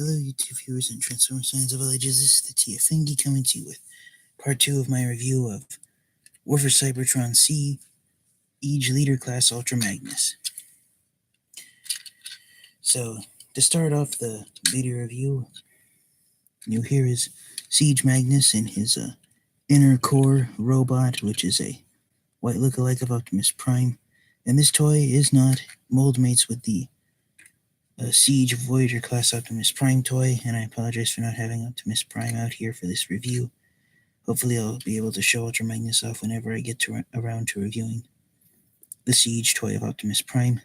Hello, YouTube viewers and Transformer Signs of Villages. This is the TFNG coming to you with part 2 of my review of War for Cybertron Siege Leader Class Ultra Magnus. So, to start off the video review, you'll hear his Siege Magnus and his inner core robot, which is a white lookalike of Optimus Prime. And this toy is not mold mates with the Siege Voyager class Optimus Prime toy, and I apologize for not having Optimus Prime out here for this review. Hopefully I'll be able to show Ultra Magnus off whenever I get around to reviewing the Siege toy of Optimus Prime,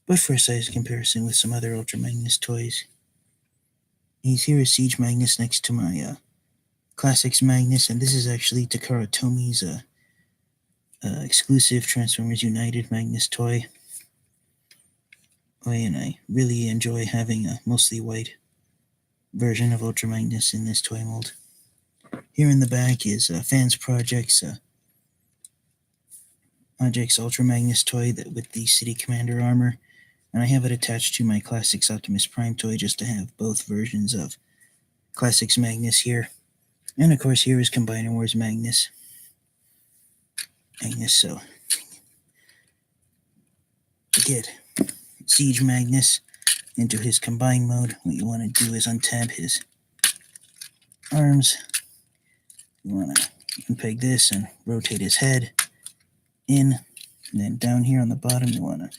but for a size comparison with some other Ultra Magnus toys. He's here as Siege Magnus next to my Classics Magnus, and this is actually Takara Tomi's exclusive Transformers United Magnus toy. And I really enjoy having a mostly white version of Ultra Magnus in this toy mold. Here in the back is Fansproject's Ultra Magnus toy with the City Commander armor, and I have it attached to my Classics Optimus Prime toy just to have both versions of Classics Magnus here. And of course here is Combiner Wars Magnus. So to get Siege Magnus into his combine mode, what you want to do is untap his arms. You want to unpeg this and rotate his head in, and then down here on the bottom you want to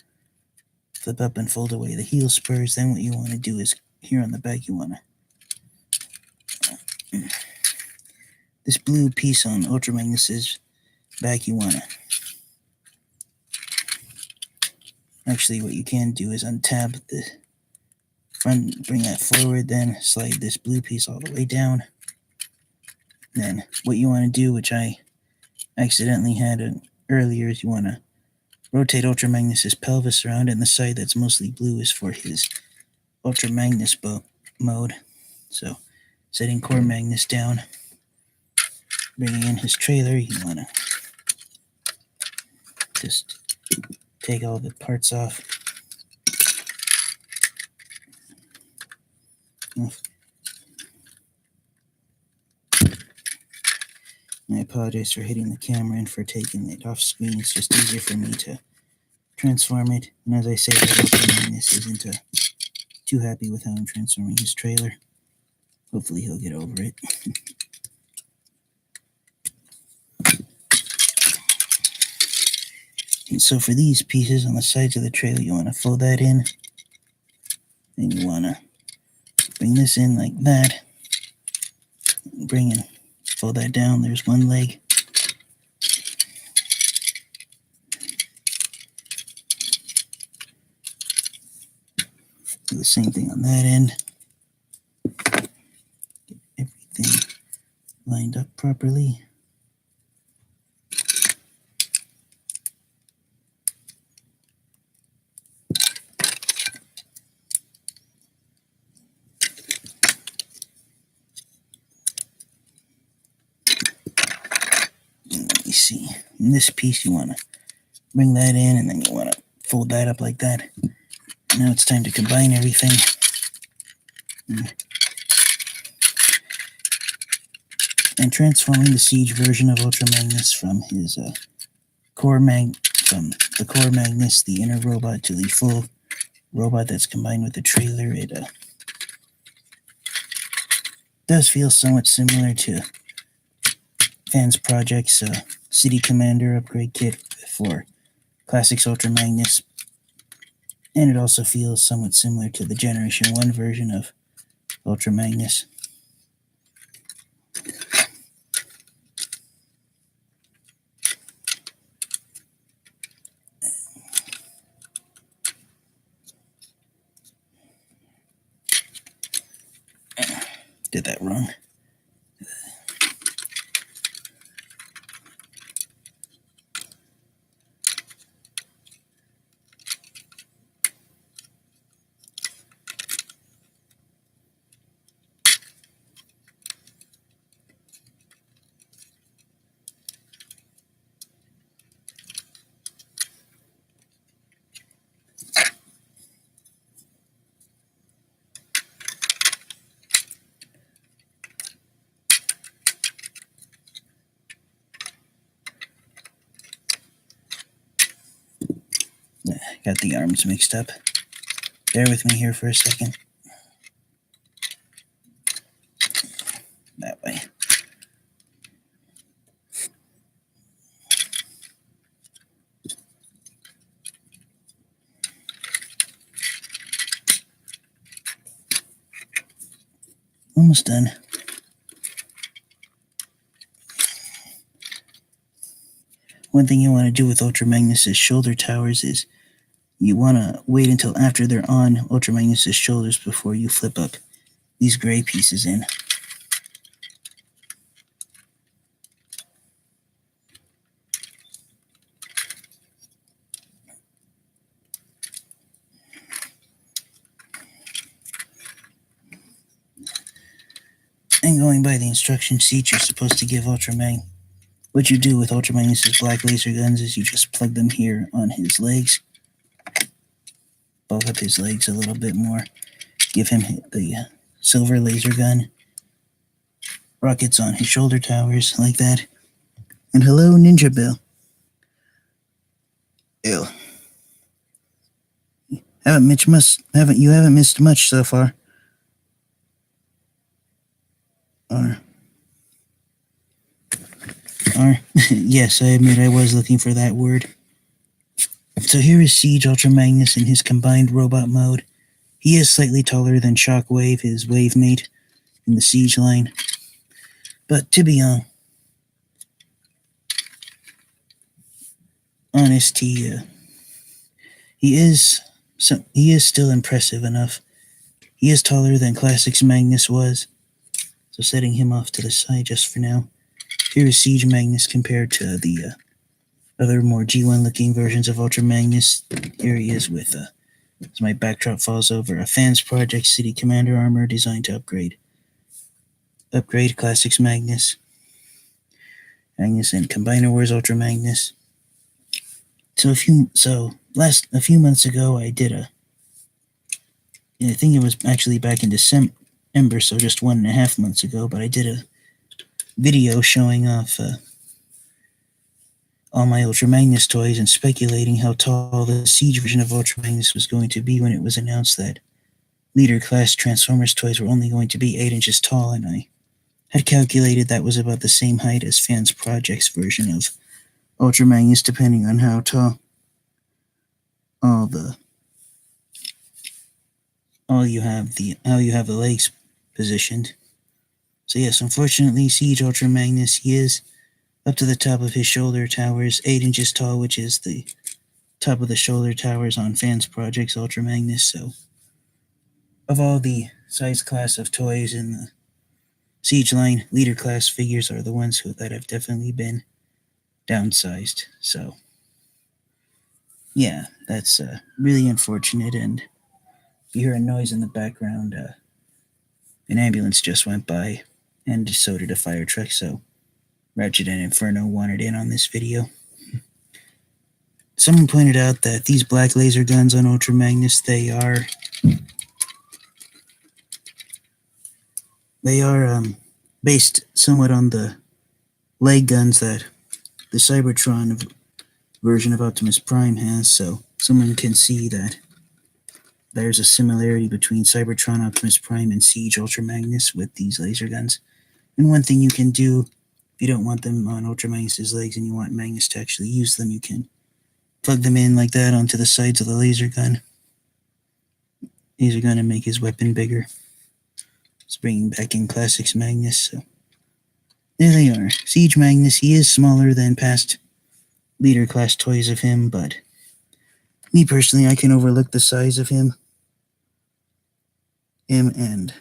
flip up and fold away the heel spurs. Then what you want to do is here on the back you want to this blue piece on Ultra Magnus's back, you want to actually, what you can do is untap the front, bring that forward, then slide this blue piece all the way down. Then what you want to do, which I accidentally had earlier, is you want to rotate Ultra Magnus's pelvis around, and the side that's mostly blue is for his Ultra Magnus mode. So setting Core Magnus down, bringing in his trailer, you want to just take all the parts off. I apologize for hitting the camera and for taking it off screen. It's just easier for me to transform it. And as I say, this isn't too happy with how I'm transforming his trailer. Hopefully he'll get over it. And so for these pieces on the sides of the trailer, you want to fold that in. Then you want to bring this in like that. Fold that down. There's one leg. Do the same thing on that end. Get everything lined up properly. You see, in this piece you want to bring that in, and then you want to fold that up like that. Now it's time to combine everything. And transforming the Siege version of Ultra Magnus from his Core Magnus, the inner robot, to the full robot that's combined with the trailer, it does feel somewhat similar to Fansproject's City Commander upgrade kit for Classics Ultra Magnus, and it also feels somewhat similar to the Generation 1 version of Ultra Magnus. Did that wrong. Got the arms mixed up. Bear with me here for a second. That way. Almost done. One thing you want to do with Ultra Magnus's shoulder towers is you want to wait until after they're on Ultra Magnus's shoulders before you flip up these gray pieces in. And going by the instruction sheet, you're supposed to give Ultra Mag. What you do with Ultra Magnus's black laser guns is you just plug them here on his legs. Bulk up his legs a little bit more. Give him the silver laser gun. Rockets on his shoulder towers, like that. And hello, Ninja Bill. Ew. Haven't missed much so far. Yes, I admit I was looking for that word. So here is Siege Ultra Magnus in his combined robot mode. He is slightly taller than Shockwave, his wave mate in the Siege line. But to be honest, he is still impressive enough. He is taller than Classics Magnus was. So setting him off to the side just for now. Here is Siege Magnus compared to the other more G1 looking versions of Ultra Magnus. Here he is with, as my backdrop falls over, a Fansproject City Commander armor designed to upgrade Classics Magnus and Combiner Wars Ultra Magnus. So a few months ago, I think it was actually back in December, so just 1.5 months ago, but I did a video showing off all my Ultra Magnus toys and speculating how tall the Siege version of Ultra Magnus was going to be when it was announced that Leader Class Transformers toys were only going to be 8 inches tall, and I had calculated that was about the same height as Fansproject's version of Ultra Magnus, depending on how tall how you have the legs positioned. So yes, unfortunately, Siege Ultra Magnus, he is up to the top of his shoulder towers, 8 inches tall, which is the top of the shoulder towers on Fansproject's Ultra Magnus. So of all the size class of toys in the Siege line, Leader Class figures are the ones that have definitely been downsized. So yeah, that's really unfortunate. And if you hear a noise in the background, an ambulance just went by, and so did a fire truck, so Ratchet and Inferno wanted in on this video. Someone pointed out that these black laser guns on Ultra Magnus, they are based somewhat on the leg guns that the Cybertron version of Optimus Prime has, so someone can see that there's a similarity between Cybertron, Optimus Prime, and Siege Ultra Magnus with these laser guns. And one thing you can do, if you don't want them on Ultra Magnus's legs and you want Magnus to actually use them, you can plug them in like that onto the sides of the laser gun. And make his weapon bigger. It's bringing back in Classics Magnus. So there they are. Siege Magnus, he is smaller than past Leader Class toys of him, but me personally, I can overlook the size of him. And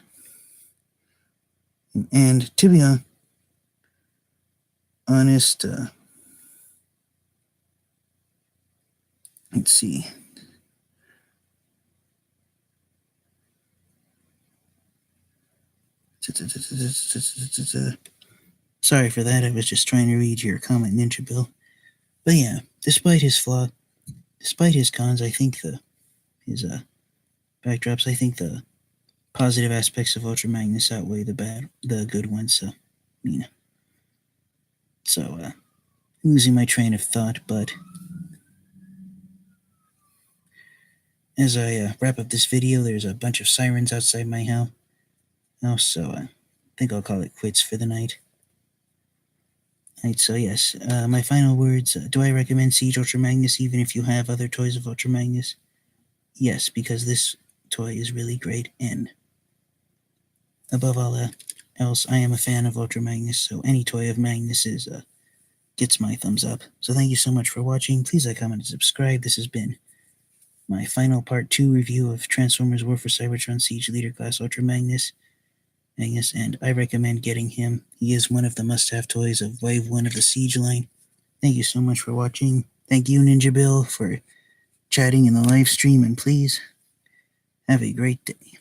to be honest, let's see. Sorry for that. I was just trying to read your comment, Ninja Bill. But yeah, despite his cons, I think his backdrops, I think the positive aspects of Ultra Magnus outweigh the good ones. So, losing my train of thought, but as I wrap up this video, there's a bunch of sirens outside my house, so I think I'll call it quits for the night. Right, so yes, my final words. Do I recommend Siege Ultra Magnus even if you have other toys of Ultra Magnus? Yes, because this toy is really great, and above all else, I am a fan of Ultra Magnus, so any toy of Magnus gets my thumbs up. So thank you so much for watching. Please like, comment, and subscribe. This has been my final part 2 review of Transformers War for Cybertron Siege Leader Class Ultra Magnus, and I recommend getting him. He is one of the must-have toys of Wave 1 of the Siege line. Thank you so much for watching. Thank you, Ninja Bill, for chatting in the live stream, and please have a great day.